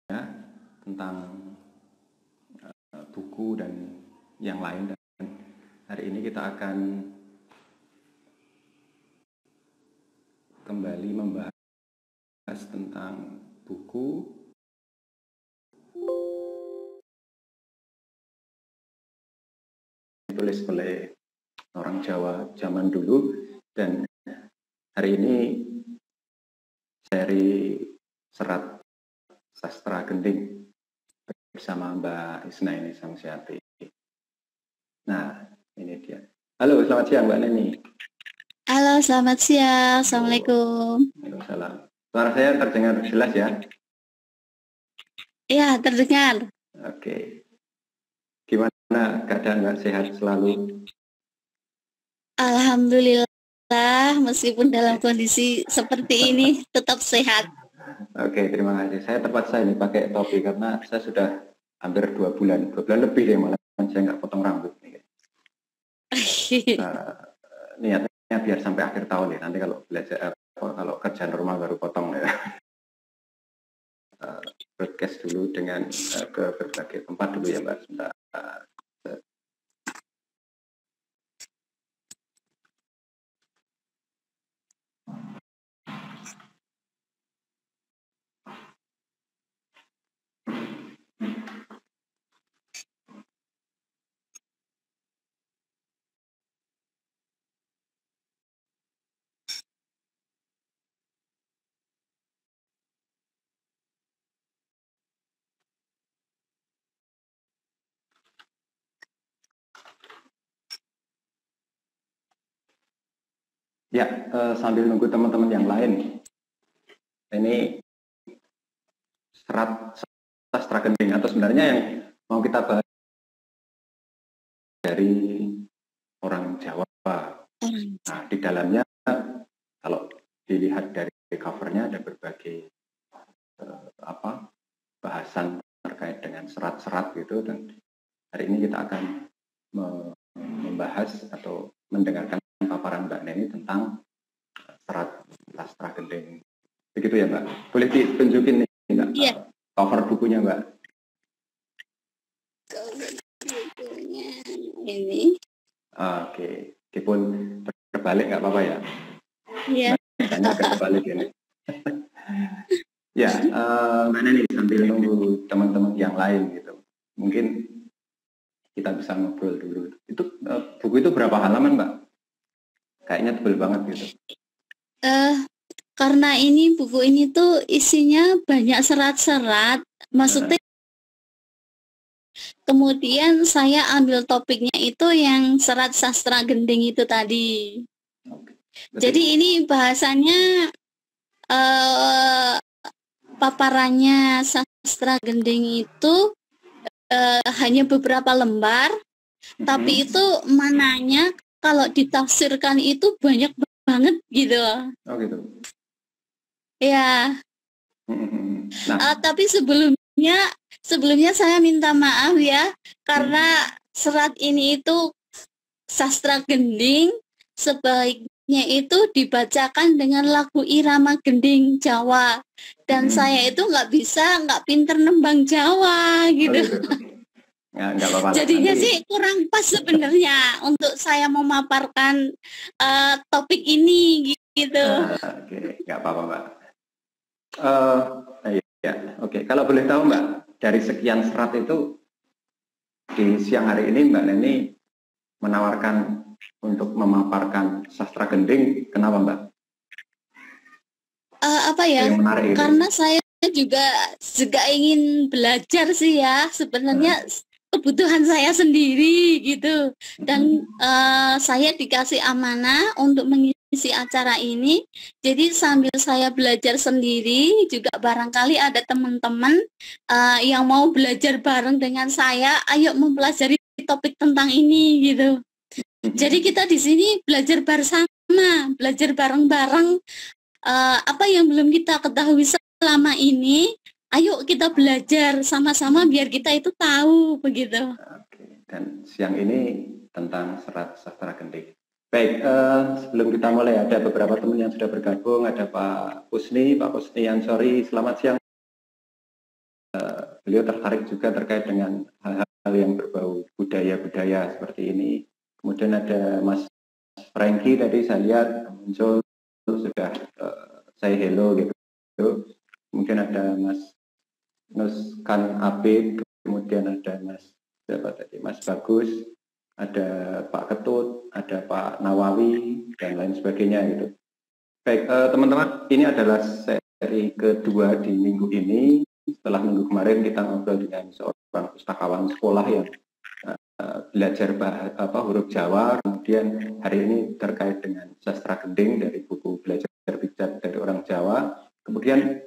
tentang buku dan yang lain. Dan hari ini kita akan kembali membahas tentang buku ditulis oleh orang Jawa zaman dulu, dan hari ini seri Serat Sastra Gending bersama Mbak Isnaini Samsiati. Nah, ini dia. Halo, selamat siang Mbak Neni. Halo, selamat siang. Assalamualaikum. Waalaikumsalam. Suara saya terdengar jelas ya? Iya, terdengar. Oke. Gimana keadaan Mbak, sehat selalu? Alhamdulillah, meskipun dalam kondisi seperti ini tetap sehat. Oke, terima kasih. Saya terpaksa ini pakai topi karena saya sudah hampir 2 bulan lebih deh malah saya nggak potong rambut. Niatnya biar sampai akhir tahun ya. Nanti kalau belajar kalau kerja normal baru potong ya. Broadcast dulu dengan ke berbagai tempat dulu ya Mbak. Sebentar. Ya, sambil nunggu teman-teman yang lain, ini Serat Sastra Gending, atau sebenarnya yang mau kita bahas dari orang Jawa. Nah, di dalamnya kalau dilihat dari covernya ada berbagai bahasan terkait dengan serat-serat gitu, dan hari ini kita akan membahas atau mendengarkan paparan Mbak Neni tentang Serat Sastra Gending. Begitu ya Mbak? Boleh ditunjukin nih Mbak, cover bukunya Mbak? Ini. Oke, meskipun terbalik nggak apa-apa ya? Iya. Nah, agak terbalik ini. Ya, Mbak Neni sambil nunggu teman-teman yang lain gitu, mungkin kita bisa ngobrol dulu. Itu buku itu berapa halaman Mbak? Kayaknya tebel banget gitu. Karena ini buku ini tuh isinya banyak serat-serat, maksudnya kemudian saya ambil topiknya itu yang Serat Sastra Gending itu tadi. Jadi ini bahasannya paparannya Sastra Gending itu hanya beberapa lembar, tapi itu mananya kalau ditafsirkan itu banyak banget gitu. Oh gitu. Ya. Tapi sebelumnya saya minta maaf ya, karena serat ini itu Sastra Gending sebaiknya itu dibacakan dengan lagu irama gending Jawa, dan saya itu nggak pinter nembang Jawa gitu. Nggak apa-apa. Jadinya sih kurang pas sebenarnya untuk saya memaparkan topik ini gitu. Oke, nggak apa-apa Mbak. Ya, oke. Kalau boleh tahu Mbak, dari sekian serat itu di siang hari ini Mbak Neni menawarkan untuk memaparkan sastra gending, kenapa Mbak? Yang menarik itu? Karena saya juga ingin belajar sih ya, sebenarnya kebutuhan saya sendiri gitu, dan saya dikasih amanah untuk mengisi acara ini, jadi sambil saya belajar sendiri juga barangkali ada teman-teman yang mau belajar bareng dengan saya, ayo mempelajari topik tentang ini gitu. Jadi kita di sini belajar bersama, belajar bareng-bareng, apa yang belum kita ketahui selama ini, ayo kita belajar sama-sama biar kita itu tahu begitu. Oke. Dan siang ini tentang Serat Sastra Gending. Baik, sebelum kita mulai ada beberapa teman yang sudah bergabung, ada Pak Pusni Ansori, selamat siang beliau tertarik juga terkait dengan hal-hal yang berbau budaya-budaya seperti ini. Kemudian ada Mas Franky tadi saya lihat muncul, sudah saya hello gitu. Kemudian ada Mas Nuskan Abid, kemudian ada Mas Bagus, ada Pak Ketut, ada Pak Nawawi, dan lain sebagainya gitu. Baik, teman-teman, ini adalah seri kedua di minggu ini. Setelah minggu kemarin kita ngobrol dengan seorang pustakawan sekolah yang belajar huruf Jawa, kemudian hari ini terkait dengan sastra gending dari buku Belajar Bijak dari Orang Jawa. Kemudian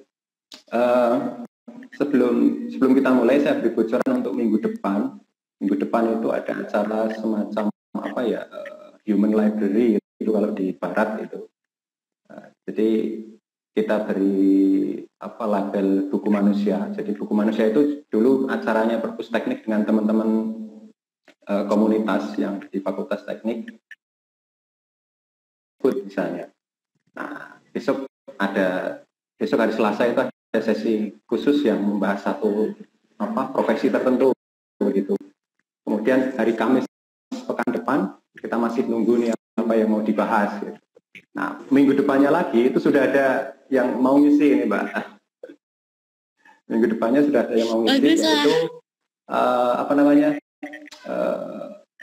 sebelum kita mulai, saya beri bocoran untuk minggu depan. Minggu depan itu ada acara semacam human library itu kalau di barat itu. Jadi kita beri label buku manusia. Jadi buku manusia itu dulu acaranya Perpus Teknik dengan teman-teman komunitas yang di Fakultas Teknik misalnya. Nah, besok hari Selasa itu ada sesi khusus yang membahas satu profesi tertentu begitu. Kemudian hari Kamis pekan depan kita masih nunggu nih apa yang mau dibahas gitu. Nah, minggu depannya lagi itu sudah ada yang mau ngisi ini, Mbak. Minggu depannya sudah ada yang mau ngisi, yaitu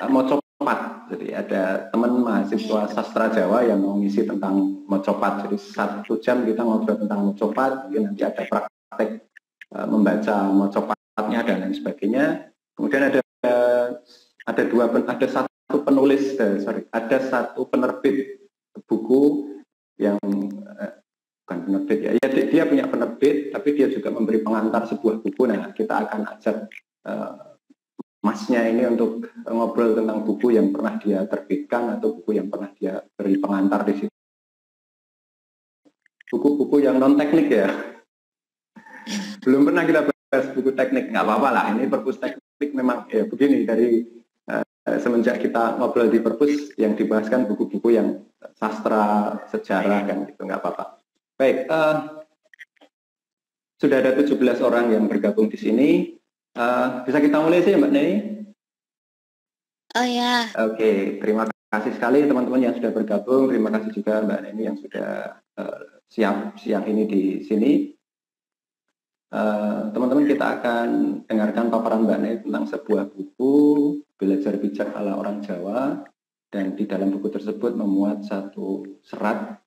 mocopat. Jadi ada teman mahasiswa sastra Jawa yang mau ngisi tentang mocopat. Jadi 1 jam kita ngobrol tentang mocopat, mungkin nanti ada praktek membaca mocopatnya dan lain sebagainya. Kemudian ada satu penerbit buku yang bukan penerbit ya, dia punya penerbit tapi dia juga memberi pengantar sebuah buku. Nah, kita akan ajak masnya ini untuk ngobrol tentang buku yang pernah dia terbitkan atau buku yang pernah dia beri pengantar di situ. Buku-buku yang non teknik ya. Belum pernah kita bahas buku teknik, nggak apa-apa lah. Ini Perpus Teknik memang ya begini, dari semenjak kita ngobrol di Perpus yang dibahaskan buku-buku yang sastra, sejarah kan gitu, nggak apa-apa. Baik, sudah ada 17 orang yang bergabung di sini. Bisa kita mulai sih Mbak Neni? Oh ya. Oke, terima kasih sekali teman-teman yang sudah bergabung. Terima kasih juga Mbak Neni yang sudah siap siang ini di sini. Teman-teman, kita akan dengarkan paparan Mbak Neni tentang sebuah buku Belajar Bijak ala Orang Jawa, dan di dalam buku tersebut memuat satu serat,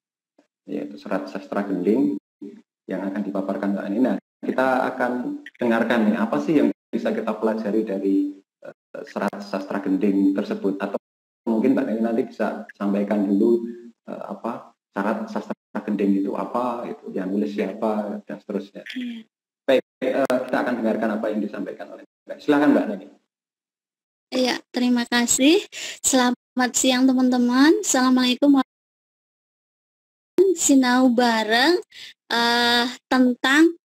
yaitu serat sastra gending yang akan dipaparkan Mbak Neni. Nah, kita akan dengarkan nih, apa sih yang bisa kita pelajari dari serat sastra gending tersebut, atau mungkin Mbak Neni nanti bisa sampaikan dulu serat sastra gending itu apa, itu yang nulis siapa, dan seterusnya. Baik, kita akan dengarkan apa yang disampaikan oleh Mbak. Silakan Mbak Neni. Iya, terima kasih. Selamat siang teman-teman. Assalamualaikum. Sinau bareng tentang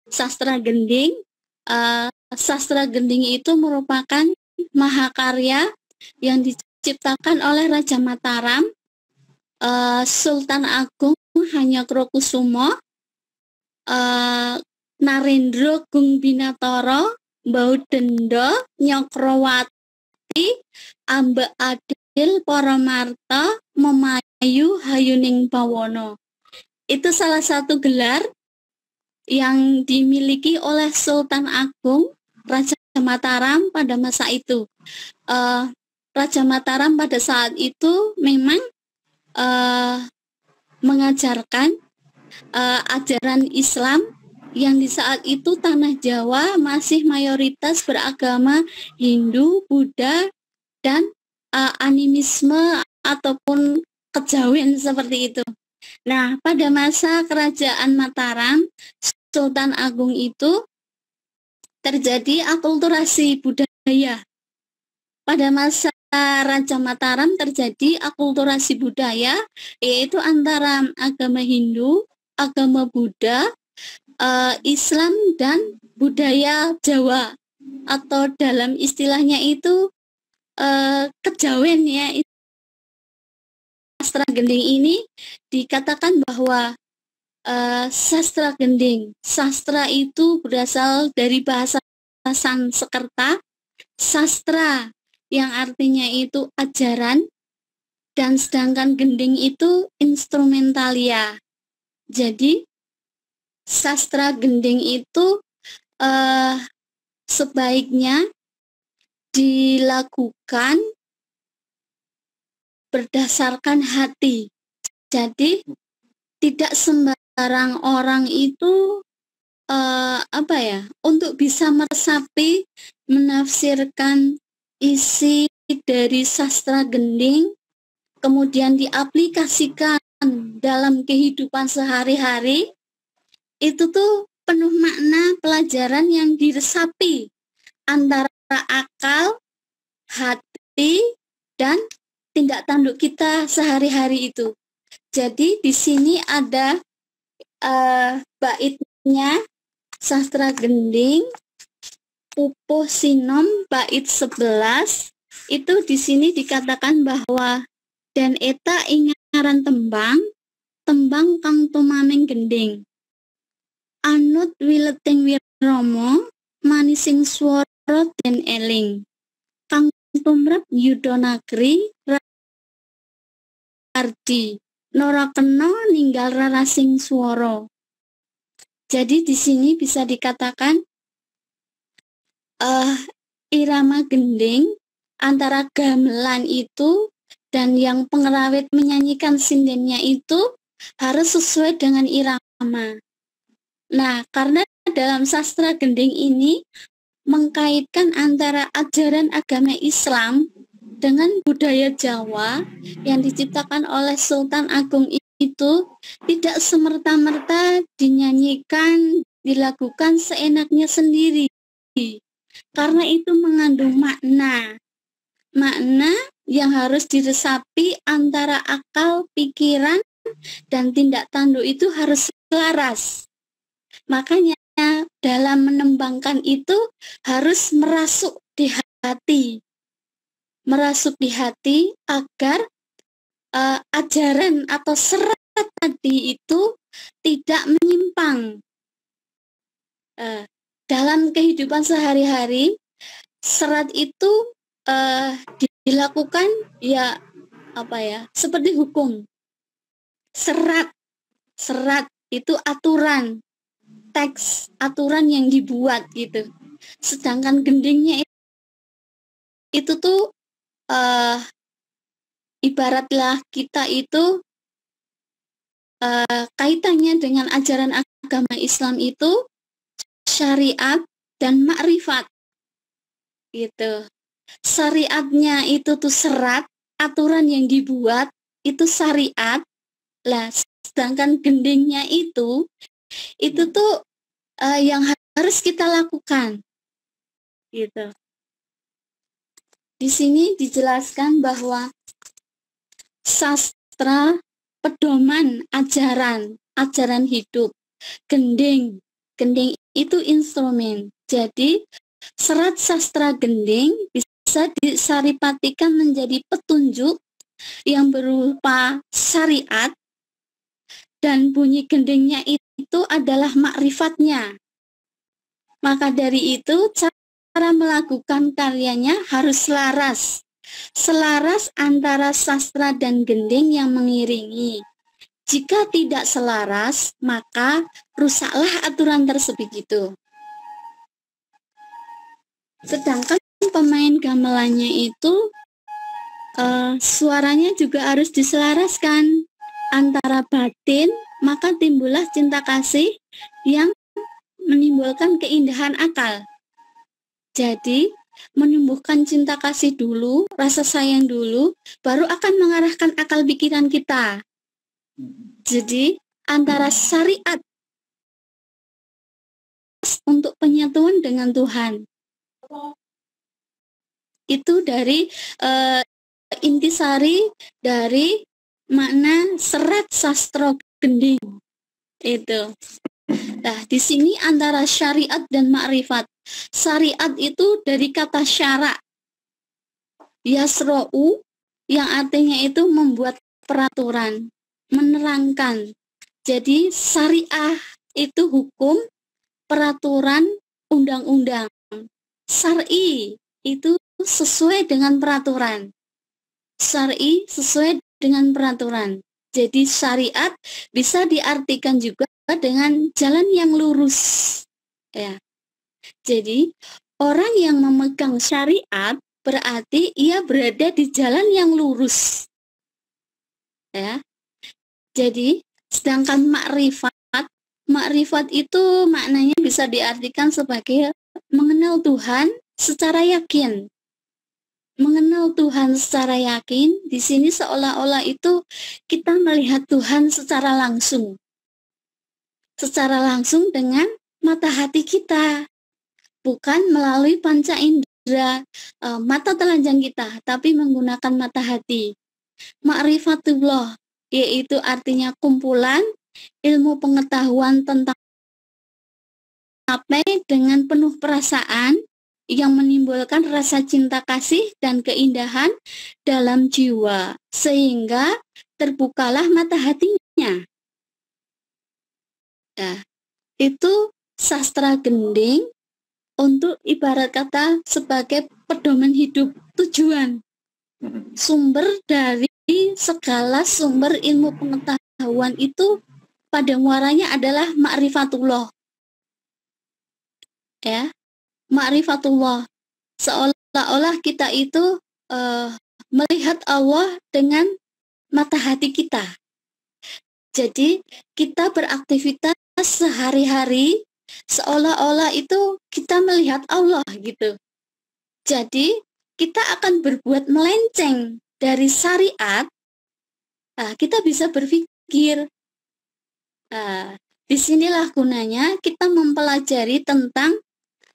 sastra gending. Sastra gending itu merupakan mahakarya yang diciptakan oleh Raja Mataram, Sultan Agung Hanyakrokusumo, Narendra Gungbinatara, Baudenda Nyokrowati, Ambek Adil Paramarta, Memayu Hayuning Bawono. Itu salah satu gelar yang dimiliki oleh Sultan Agung Raja Mataram pada masa itu. Raja Mataram pada saat itu memang mengajarkan ajaran Islam yang di saat itu tanah Jawa masih mayoritas beragama Hindu, Buddha, dan animisme ataupun kejawen seperti itu. Nah, pada masa kerajaan Mataram, Sultan Agung itu terjadi akulturasi budaya. Pada masa Raja Mataram terjadi akulturasi budaya, yaitu antara agama Hindu, agama Buddha, Islam, dan budaya Jawa, atau dalam istilahnya itu kejawen ya. Sastra gending ini dikatakan bahwa sastra gending. Sastra itu berasal dari bahasa Sanskerta, sastra yang artinya itu ajaran, dan sedangkan gending itu instrumentalia. Jadi sastra gending itu sebaiknya dilakukan berdasarkan hati. Jadi tidak sembarang orang itu untuk bisa meresapi, menafsirkan isi dari sastra gending, kemudian diaplikasikan dalam kehidupan sehari-hari, itu tuh penuh makna pelajaran yang diresapi antara akal, hati, dan tindak tanduk kita sehari-hari itu. Jadi di sini ada baitnya sastra gending, Pupuh Sinom bait 11, itu di sini dikatakan bahwa dan eta ingaran tembang kang tumaming gending. Anut wileting wiromo manising swara den eling. Kang tumrap Yudonagri Ardi. Nora kena ninggal rarasing swara. Jadi di sini bisa dikatakan irama gending antara gamelan itu dan yang pengerawit menyanyikan sindennya itu harus sesuai dengan irama. Nah, karena dalam sastra gending ini mengkaitkan antara ajaran agama Islam dengan budaya Jawa yang diciptakan oleh Sultan Agung itu tidak semerta-merta dinyanyikan, dilakukan seenaknya sendiri. Karena itu mengandung makna yang harus diresapi antara akal, pikiran, dan tindak tanduk itu harus selaras. Makanya dalam menembangkan itu harus merasuk di hati agar ajaran atau serat tadi itu tidak menyimpang. Dalam kehidupan sehari-hari, serat itu dilakukan seperti hukum. Serat itu aturan, teks aturan yang dibuat gitu. Sedangkan gendingnya itu tuh ibaratlah kita itu kaitannya dengan ajaran agama Islam itu syariat dan makrifat gitu. Syariatnya itu tuh serat, aturan yang dibuat itu syariat lah, sedangkan gendingnya itu tuh yang harus kita lakukan gitu. Di sini dijelaskan bahwa sastra pedoman ajaran hidup. Gending itu instrumen. Jadi serat sastra gending bisa disaripatikan menjadi petunjuk yang berupa syariat, dan bunyi gendingnya itu adalah makrifatnya. Maka dari itu cara melakukan karyanya harus selaras antara sastra dan gending yang mengiringi. Jika tidak selaras, maka rusaklah aturan tersebut itu. Sedangkan pemain gamelannya itu suaranya juga harus diselaraskan antara batin, maka timbullah cinta kasih yang menimbulkan keindahan akal. Jadi menumbuhkan cinta kasih dulu, rasa sayang dulu, baru akan mengarahkan akal pikiran kita. Jadi antara syariat untuk penyatuan dengan Tuhan, itu dari intisari dari makna serat sastra gending itu. Nah, di sini antara syariat dan makrifat. Syariat itu dari kata syara, yasro'u, yang artinya itu membuat peraturan, menerangkan. Jadi syariah itu hukum, peraturan, undang-undang. Syar'i itu sesuai dengan peraturan. Syar'i sesuai dengan peraturan. Jadi syariat bisa diartikan juga dengan jalan yang lurus. Ya. Jadi orang yang memegang syariat berarti ia berada di jalan yang lurus. Ya. Jadi sedangkan makrifat itu maknanya bisa diartikan sebagai mengenal Tuhan secara yakin. Mengenal Tuhan secara yakin, di sini seolah-olah itu kita melihat Tuhan secara langsung. Secara langsung dengan mata hati kita. Bukan melalui panca indera, mata telanjang kita, tapi menggunakan mata hati. Ma'rifatullah, yaitu artinya kumpulan ilmu pengetahuan tentang apa dengan penuh perasaan yang menimbulkan rasa cinta kasih dan keindahan dalam jiwa, sehingga terbukalah mata hatinya. Nah, itu sastra gending untuk ibarat kata sebagai pedoman hidup, tujuan, sumber dari segala sumber ilmu pengetahuan itu pada muaranya adalah ma'rifatullah. Ya, ma'rifatullah. Seolah-olah kita itu melihat Allah dengan mata hati kita. Jadi kita beraktivitas sehari-hari seolah-olah itu kita melihat Allah gitu. Jadi kita akan berbuat melenceng dari syariat. Nah, kita bisa berpikir. Nah, disinilah gunanya kita mempelajari tentang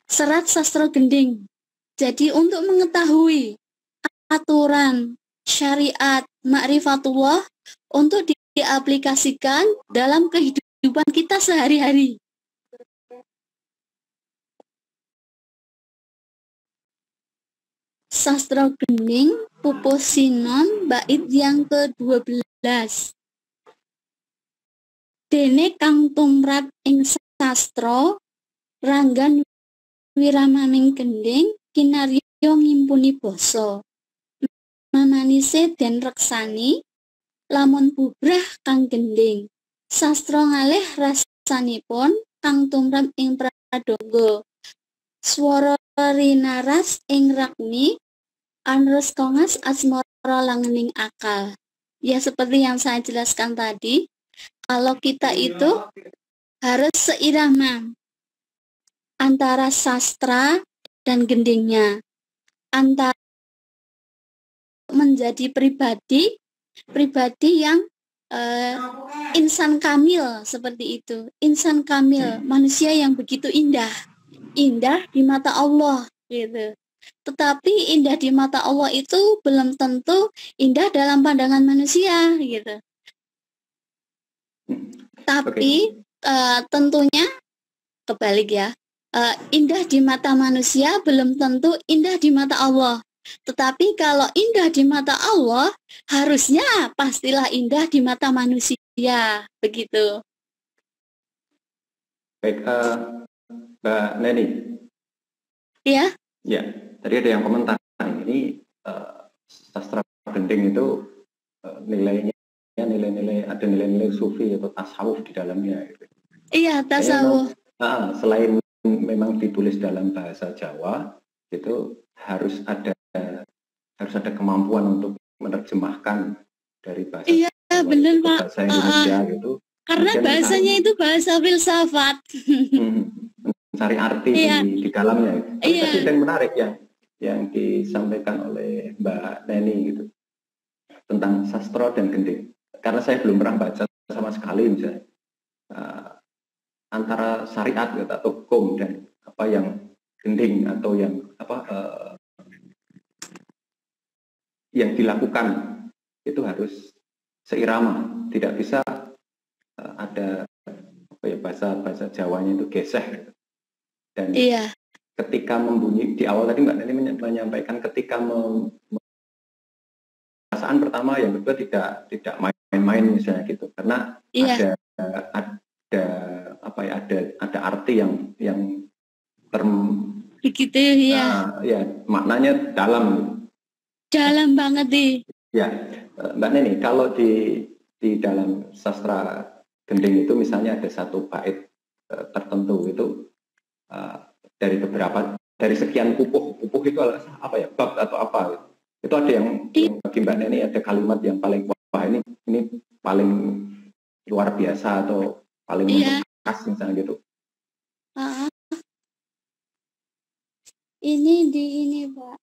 serat sastra gending. Jadi untuk mengetahui aturan syariat ma'rifatullah untuk diaplikasikan dalam kehidupan kita sehari-hari. Sastra gending pupus sinom bait yang ke-12. Dene kang tumrap ing sastra ranggan wiramaming gending kinarya ngimpuni basa. Mamanise den reksani lamun bubrah kang gending. Sastra ngalih rasanipun kang tumrap ing pradonga. Swara rinaras ing rakni anres kongas asmara langening akal. Ya seperti yang saya jelaskan tadi, kalau kita itu harus seirama antara sastra dan gendingnya, antara menjadi pribadi yang insan kamil seperti itu, insan kamil, manusia yang begitu indah di mata Allah gitu. Tetapi indah di mata Allah itu belum tentu indah dalam pandangan manusia gitu. Tapi tentunya kebalik ya. Indah di mata manusia belum tentu indah di mata Allah. Tetapi kalau indah di mata Allah, harusnya pastilah indah di mata manusia, begitu. Baik, Mbak Neni. Ya. Ya, tadi ada yang komentar ini sastra gending itu nilainya ada nilai-nilai sufi atau tasawuf di dalamnya. Gitu. Iya, tasawuf. Selain memang ditulis dalam bahasa Jawa, itu harus ada kemampuan untuk menerjemahkan dari bahasa Jawa bener, Pak. bahasa Indonesia gitu. Karena bahasanya itu bahasa filsafat. Mencari arti di dalamnya. Tapi tadi yang menarik yang disampaikan oleh Mbak Neni gitu tentang sastra dan gending. Karena saya belum pernah baca sama sekali misalnya antara syariat gitu, atau hukum dan apa yang gending atau yang yang dilakukan itu harus seirama, tidak bisa ada bahasa Jawanya itu geseh gitu. Dan ketika membunyi di awal tadi Mbak Neni menyampaikan ketika perasaan pertama, yang kedua tidak main-main misalnya gitu, karena ada apa ya, ada arti yang begitu ya. ya maknanya dalam banget nih. Ya, Mbak Neni, kalau di dalam sastra gending itu misalnya ada satu bait tertentu itu dari sekian pupuh itu apa ya, bab atau apa itu ada yang bagi Mbak Neni ada kalimat yang paling wah ini paling luar biasa atau paling membekas misalnya gitu. Ini Pak,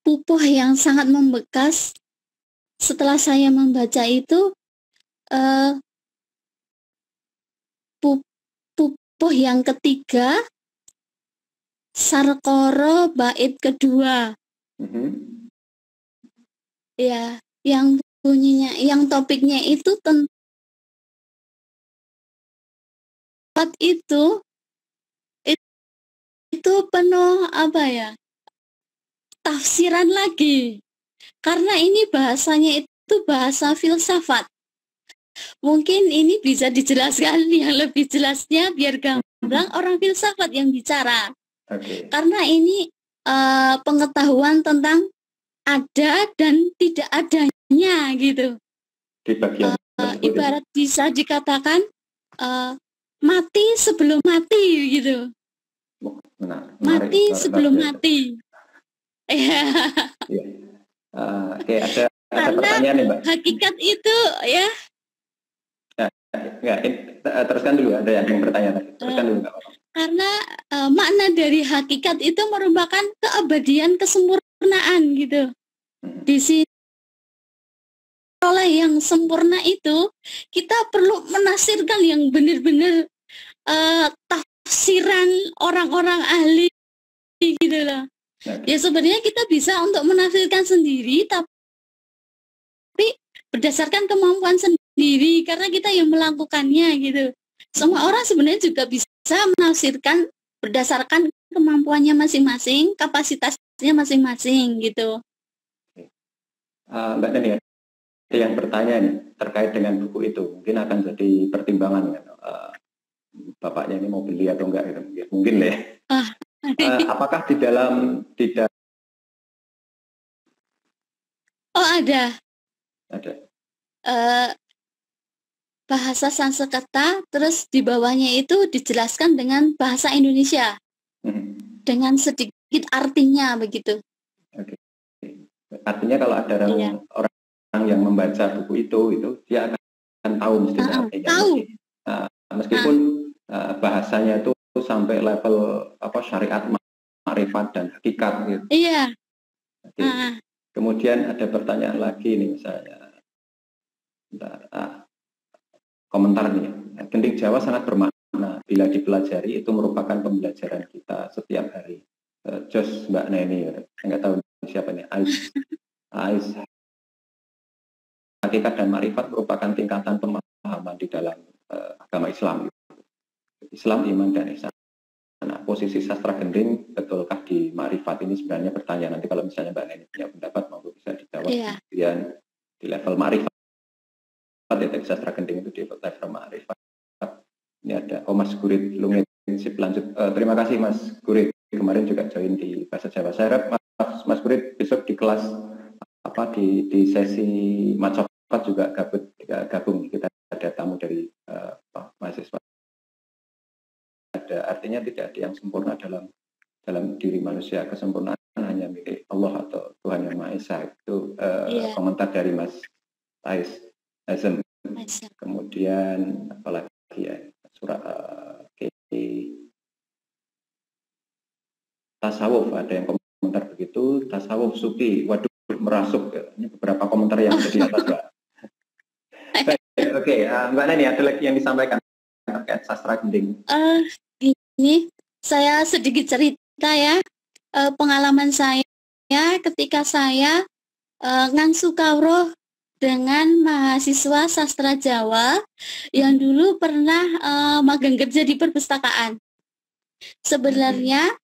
pupuh yang sangat membekas setelah saya membaca itu pupuh yang ketiga, Sarkoro bait kedua. Ya, yang bunyinya, yang topiknya itu tempat itu penuh apa ya, tafsiran lagi, karena ini bahasanya itu bahasa filsafat. Mungkin ini bisa dijelaskan yang lebih jelasnya biar gamblang orang filsafat yang bicara. Karena ini pengetahuan tentang ada dan tidak adanya gitu. Di bagian ibarat bisa dikatakan mati sebelum mati gitu. Mati sebelum mati. Oke, ada pertanyaan nih, Mbak. Hakikat itu ya. Teruskan dulu, ada yang bertanya tadi. Teruskan dulu, Mbak. Karena makna dari hakikat itu merupakan keabadian, kesempurnaan gitu. Di sini oleh yang sempurna itu kita perlu menafsirkan yang benar-benar tafsiran orang-orang ahli gitu loh. Ya sebenarnya kita bisa untuk menafsirkan sendiri tapi berdasarkan kemampuan sendiri karena kita yang melakukannya gitu. Semua orang sebenarnya juga bisa menafsirkan berdasarkan kemampuannya masing-masing, kapasitasnya masing-masing gitu. Mbak Neni, ada yang bertanya nih terkait dengan buku itu, mungkin akan jadi pertimbangan kan? Bapaknya ini mau beli atau enggak gitu, mungkin ya. Apakah di dalam ada ada bahasa Sanskerta, terus di bawahnya itu dijelaskan dengan bahasa Indonesia dengan sedikit artinya begitu. Artinya kalau ada orang yang membaca buku itu dia akan tahu mestinya artinya. Meskipun bahasanya itu sampai level syariat, ma'rifat dan hakikat gitu. Iya. Kemudian ada pertanyaan lagi nih misalnya. Komentar nih. Gending Jawa sangat bermakna bila dipelajari itu merupakan pembelajaran kita setiap hari. Jos Mbak Neni, enggak tahu siapa nih. Ais. Hakikat dan ma'rifat merupakan tingkatan pemahaman di dalam agama Islam. Islam, iman, dan ihsan. Nah, posisi sastra gending betulkah di ma'rifat ini sebenarnya pertanyaan. Nanti kalau misalnya Mbak Neni punya pendapat monggo bisa dijawab. Kemudian di level ma'rifat, ya, sastra gending itu di level ma'rifat. Ini ada Mas Gurit Lumit. Lanjut. Terima kasih Mas Gurit. Kemarin juga join di bahasa Jawa. Saya harap Mas Gurit besok di kelas di sesi Macopat juga gabung. Kita ada tamu dari mahasiswa. Artinya tidak ada yang sempurna dalam diri manusia. Kesempurnaan hanya milik Allah atau Tuhan Yang Maha Esa. Itu komentar dari Mas Ais Azem. Kemudian apalagi ya, surat tasawuf, ada yang komentar begitu. Tasawuf sufi, waduh merasuk ya. Ini beberapa komentar yang ada di atas, Mbak. Oke, Mbak Neni, ada lagi yang disampaikan terkait sastra gending? Gini, saya sedikit cerita ya, pengalaman saya ketika saya ngangsu kawruh dengan mahasiswa sastra Jawa yang dulu pernah magang kerja di perpustakaan. Sebenarnya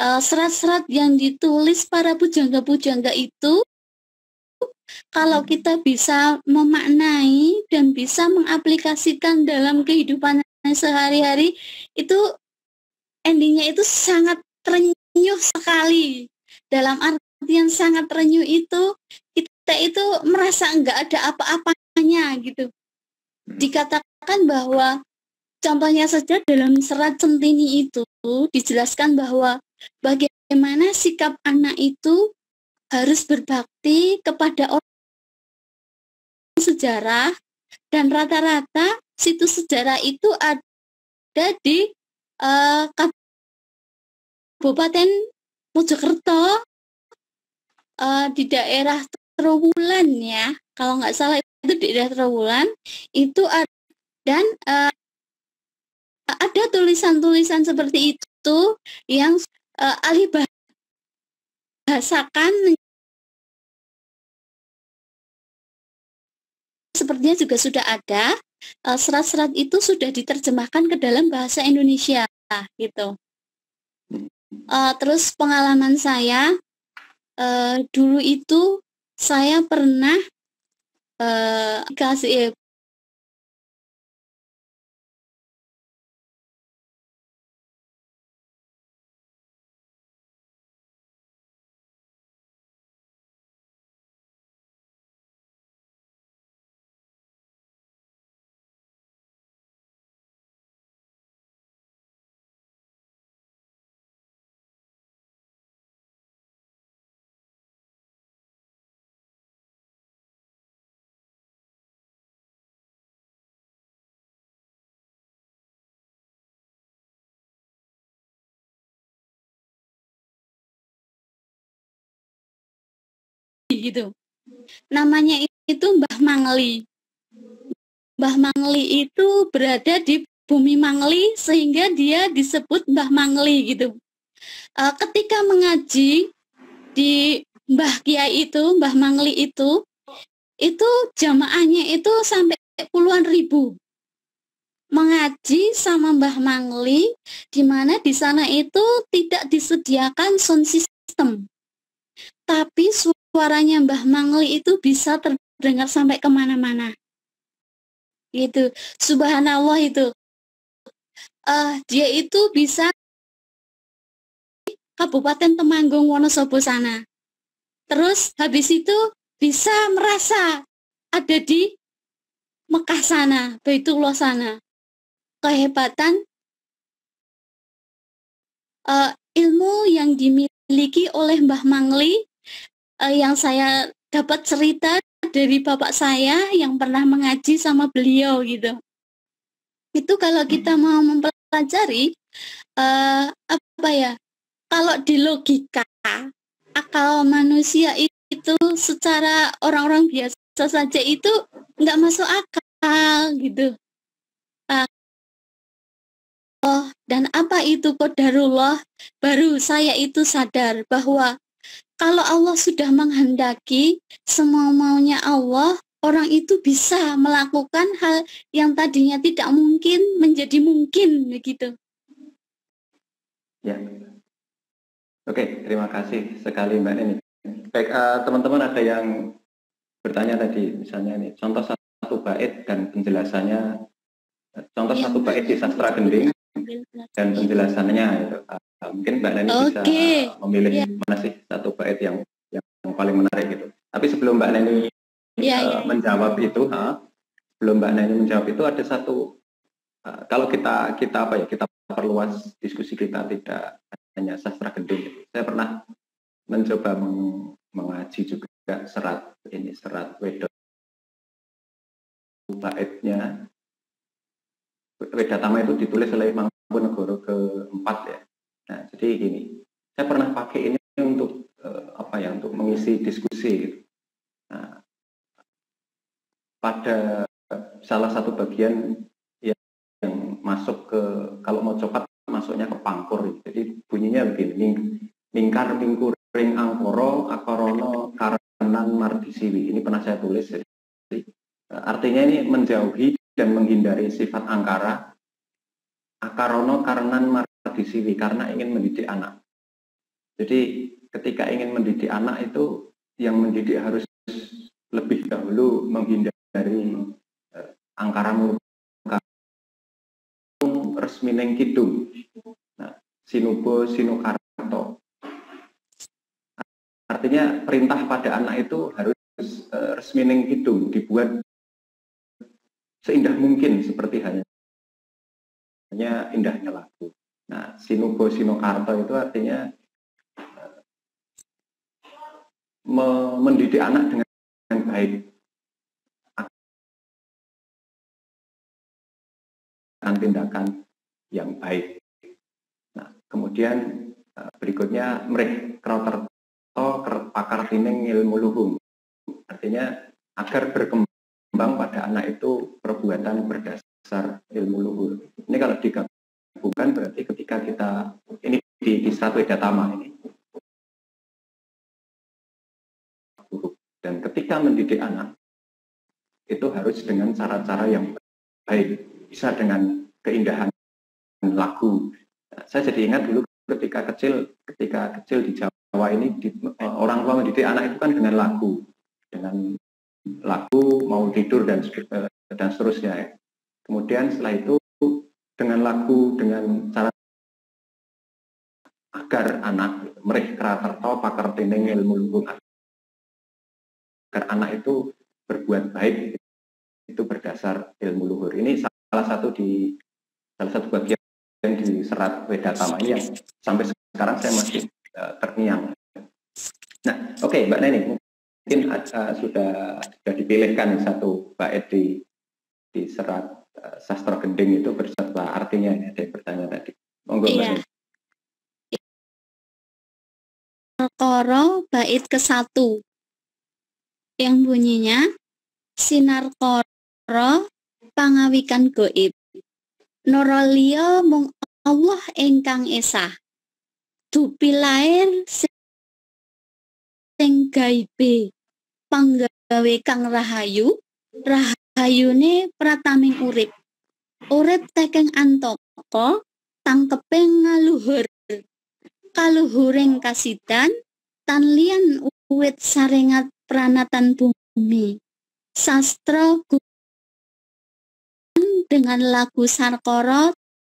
serat-serat yang ditulis para pujangga-pujangga itu, kalau kita bisa memaknai dan bisa mengaplikasikan dalam kehidupan sehari-hari, itu endingnya itu sangat terenyuh sekali. Dalam artian sangat terenyuh itu, kita itu merasa enggak ada apa-apanya gitu. Dikatakan bahwa contohnya saja dalam serat Centini itu dijelaskan bahwa bagaimana sikap anak itu harus berbakti kepada orang sejarah, dan rata-rata situs sejarah itu ada di Kabupaten Mojokerto, di daerah Trowulan ya, kalau nggak salah itu di daerah Trowulan itu dan ada tulisan-tulisan seperti itu yang alih bahasakan, sepertinya juga sudah ada serat-serat itu sudah diterjemahkan ke dalam bahasa Indonesia gitu. Terus pengalaman saya dulu itu saya pernah dikasih gitu. Namanya itu Mbah Mangli. Mbah Mangli itu berada di bumi Mangli sehingga dia disebut Mbah Mangli gitu. Ketika mengaji di Mbah Kiai itu, Mbah Mangli itu jamaahnya itu sampai puluhan ribu mengaji sama Mbah Mangli, di mana di sana itu tidak disediakan sound system, tapi suaranya Mbah Mangli itu bisa terdengar sampai kemana-mana. Gitu, subhanallah itu. Dia itu bisa Kabupaten Temanggung Wonosobo sana. Terus habis itu bisa merasa ada di Mekah sana, Baitullah sana. Kehebatan ilmu yang dimiliki oleh Mbah Mangli, yang saya dapat cerita dari bapak saya yang pernah mengaji sama beliau gitu. Itu kalau kita mau mempelajari apa ya, kalau di logika akal manusia itu secara orang-orang biasa saja itu nggak masuk akal gitu. Dan apa itu qadarullah? Baru saya itu sadar bahwa kalau Allah sudah menghendaki semua maunya Allah, orang itu bisa melakukan hal yang tadinya tidak mungkin menjadi mungkin begitu. Ya. Oke, terima kasih sekali Mbak Neni. Baik, teman-teman ada yang bertanya tadi, misalnya ini contoh satu bait dan penjelasannya, contoh satu bait di sastra gending dan penjelasannya itu. Mungkin Mbak Neni bisa memilih mana sih satu bait yang paling menarik gitu. Tapi sebelum Mbak Neni menjawab itu, sebelum Mbak Neni menjawab itu ada satu, kalau kita apa ya, kita perluas diskusi kita tidak hanya sastra gending gitu. Saya pernah mencoba mengaji juga serat Wedha baitnya. Wedatama itu ditulis oleh Mangkunegoro keempat ya. Nah, jadi gini, saya pernah pakai ini untuk untuk mengisi diskusi. Nah, pada salah satu bagian yang masuk ke, kalau mau coklat masuknya ke pangkur. Jadi bunyinya begini, mingkar mingkuring angkoro akorono karenan mardisiwi. Ini pernah saya tulis. Jadi, artinya ini menjauhi dan menghindari sifat angkara, akarono karenan mardisiwi, karena ingin mendidik anak. Jadi ketika ingin mendidik anak itu, yang mendidik harus lebih dahulu menghindari angkara murka resmineng kidung. Nah, sinubo sinukarto. Artinya perintah pada anak itu harus resmineng kidung, dibuat seindah mungkin seperti hanya indahnya lagu. Nah, sinubo sinukarto itu artinya mendidik anak dengan baik, tindakan yang baik. Nah, kemudian berikutnya mrih kroterto pakar tining ilmu luhung. Artinya agar berkembang pada anak itu perbuatan berdasar ilmu luhur. Ini kalau digabungkan berarti ketika kita ini di Serat Wedatama ini, dan ketika mendidik anak itu harus dengan cara-cara yang baik, bisa dengan keindahan lagu. Nah, saya jadi ingat dulu ketika kecil di Jawa ini orang tua mendidik anak itu kan dengan lagu mau tidur dan seterusnya ya. Kemudian setelah itu dengan lagu, dengan cara agar anak mrih kraterto pakar tining ilmu luhung, agar anak itu berbuat baik itu berdasar ilmu luhur. Ini salah satu bagian di Serat Wedatama ini yang sampai sekarang saya masih terngiang. Nah, oke, Mbak Neni, mungkin sudah dipilihkan satu bait di Serat Sastra Gending itu beserta artinya, ya, ada yang bertanya tadi. Monggo, Mbak Neni. Koro bait ke-1 yang bunyinya sinar koro pangawikan goib, norolio mung Allah ingkang esah, dupi lair sing gaibe, panggawe kang rahayu, rahayune prataming urip tekeng antoko, tangkeping ngaluhur, kaluhuring kasidan, tan liyan uwit sarengat pranatan bumi, sastra dengan lagu Sarkoro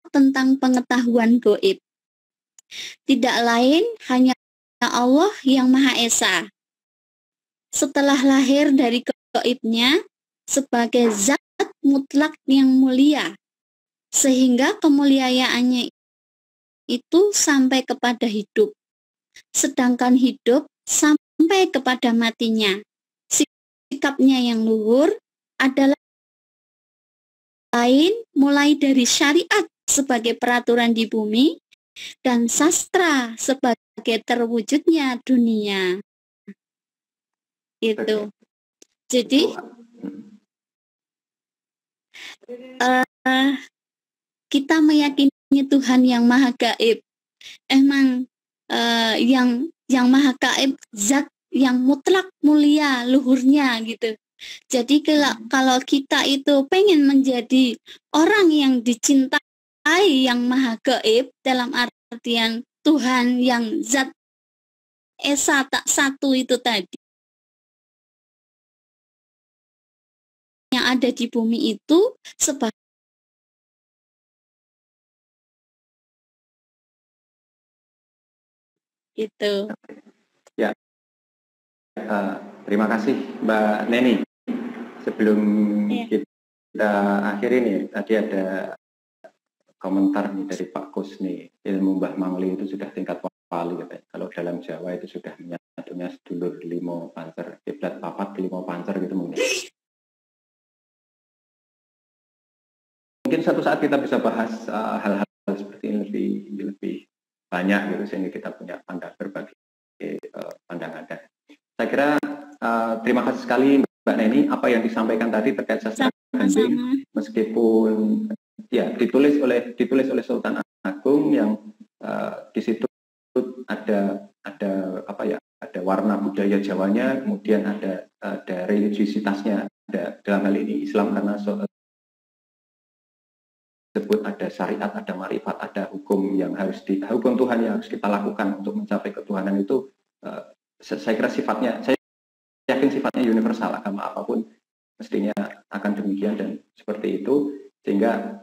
tentang pengetahuan goib. Tidak lain hanya Allah yang Maha Esa. Setelah lahir dari goibnya sebagai zat mutlak yang mulia, sehingga kemuliaannya itu sampai kepada hidup, sedangkan hidup sampai kepada matinya. Sikapnya yang luhur adalah lain mulai dari syariat sebagai peraturan di bumi dan sastra sebagai terwujudnya dunia. Itu. Jadi kita meyakini Tuhan yang Maha Gaib. Emang yang Maha Gaib, zat yang mutlak mulia luhurnya gitu. Jadi kalau kita itu pengen menjadi orang yang dicintai yang Maha Gaib, dalam artian Tuhan yang zat Esa tak satu itu tadi, yang ada di bumi itu sebagai itu. Ya, terima kasih Mbak Neni. Sebelum kita akhiri nih, tadi ada komentar nih dari Pak Kus nih, ilmu Mbah Mangli itu sudah tingkat wali, katanya. Kalau dalam Jawa itu sudah menyatunya sedulur limo pancer, kiblat papat limo pancer gitu mungkin. Mungkin satu saat kita bisa bahas hal-hal seperti ini lebih banyak gitu, sehingga kita punya berbagai pandangan. Saya kira terima kasih sekali Mbak Neni, apa yang disampaikan tadi terkait sastra Gending, meskipun ya ditulis oleh Sultan Agung yang di situ ada warna budaya Jawanya, kemudian ada religiusitasnya, ada dalam hal ini Islam karena disebut ada syariat, ada marifat, ada hukum yang hukum Tuhan yang harus kita lakukan untuk mencapai ketuhanan itu, saya kira saya yakin sifatnya universal. Agama apapun mestinya akan demikian dan seperti itu, sehingga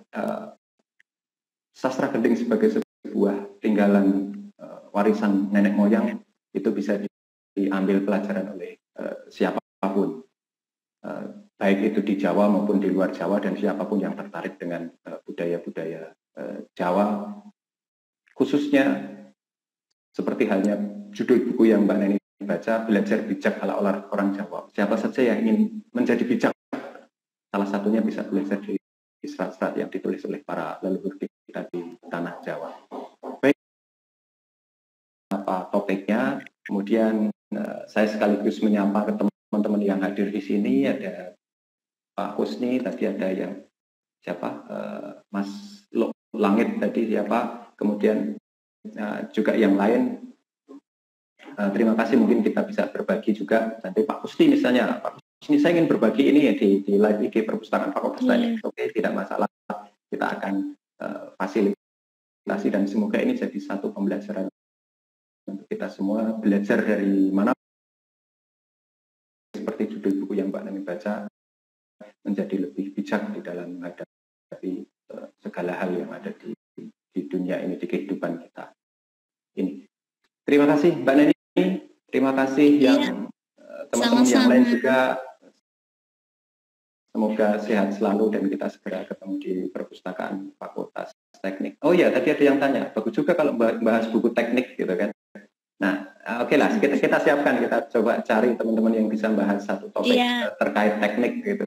sastra gending sebagai sebuah tinggalan warisan nenek moyang itu bisa diambil pelajaran oleh siapapun, baik itu di Jawa maupun di luar Jawa, dan siapapun yang tertarik dengan budaya-budaya Jawa, khususnya seperti halnya judul buku yang Mbak Neni baca, Belajar Bijak ala Orang Jawa. Siapa saja yang ingin menjadi bijak, salah satunya bisa belajar di serat-serat yang ditulis oleh para leluhur kita di tanah Jawa. Baik, apa topiknya? Kemudian saya sekaligus menyapa ke teman-teman yang hadir di sini. Ada Pak Husni, tadi ada yang siapa, Mas Langit tadi siapa, kemudian juga yang lain. Terima kasih, mungkin kita bisa berbagi juga. Nanti Pak Husni misalnya, Pak Husni saya ingin berbagi ini ya di live IG Perpustakaan Fakultas Teknik. Oke, tidak masalah, kita akan fasilitasi dan semoga ini jadi satu pembelajaran untuk kita semua, belajar dari mana, seperti judul buku yang Mbak Neni baca, menjadi lebih bijak di dalam menghadapi segala hal yang ada di dunia ini, di kehidupan kita ini. Terima kasih Mbak Neni, terima kasih yang teman-teman yang lain juga. Semoga sehat selalu dan kita segera ketemu di Perpustakaan Fakultas Teknik. Oh ya, tadi ada yang tanya, bagus juga kalau bahas buku teknik gitu kan. Nah, oke lah, kita siapkan, kita coba cari teman-teman yang bisa bahas satu topik terkait teknik gitu.